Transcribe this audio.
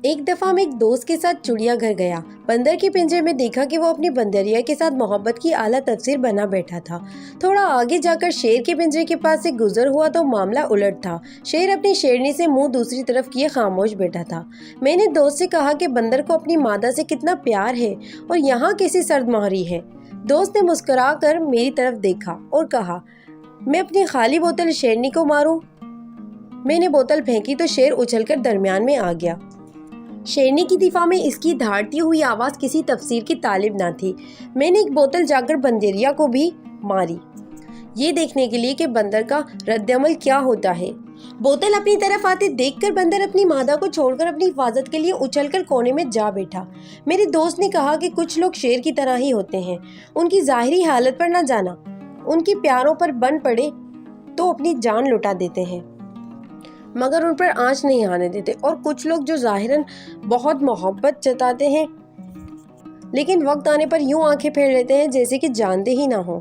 ایک دفعہ میں ایک دوست کے ساتھ چڑیا گھر گیا۔ بندر کے پنجرے میں دیکھا کہ وہ اپنی بندریا کے ساتھ محبت کی اعلیٰ تصویر بنا بیٹھا تھا۔ تھوڑا آگے جا کر شیر کے پنجرے کے پاس سے گزر ہوا تو معاملہ الٹ تھا۔ شیر اپنی شیرنی سے منہ دوسری طرف کیے خاموش بیٹھا تھا۔ میں نے دوست سے کہا کہ بندر کو اپنی مادہ سے کتنا پیار ہے اور یہاں کیسی سرد مہری ہے۔ دوست نے مسکرا کر میری طرف دیکھا اور کہا، میں اپنی خالی بوتل شیرنی کو ماروں؟ میں نے بوتل پھینکی تو شیر اچھل کر درمیان میں آ گیا۔ شیرنی کی دفاع میں اس کی دھاڑتی ہوئی آواز کسی تفسیر کی طالب نہ تھی۔ میں نے ایک بوتل جا کر بندریا کو بھی ماری، یہ دیکھنے کے لیے کہ بندر کا رد عمل کیا ہوتا ہے۔ بوتل اپنی طرف آتے دیکھ کر بندر اپنی مادہ کو چھوڑ کر اپنی حفاظت کے لیے اچھل کر کونے میں جا بیٹھا۔ میرے دوست نے کہا کہ کچھ لوگ شیر کی طرح ہی ہوتے ہیں، ان کی ظاہری حالت پر نہ جانا، ان کی پیاروں پر بن پڑے تو اپنی جان لٹا دیتے ہیں مگر ان پر آنچ نہیں آنے دیتے، اور کچھ لوگ جو ظاہراً بہت محبت جتاتے ہیں لیکن وقت آنے پر یوں آنکھیں پھیر لیتے ہیں جیسے کہ جانتے ہی نہ ہوں۔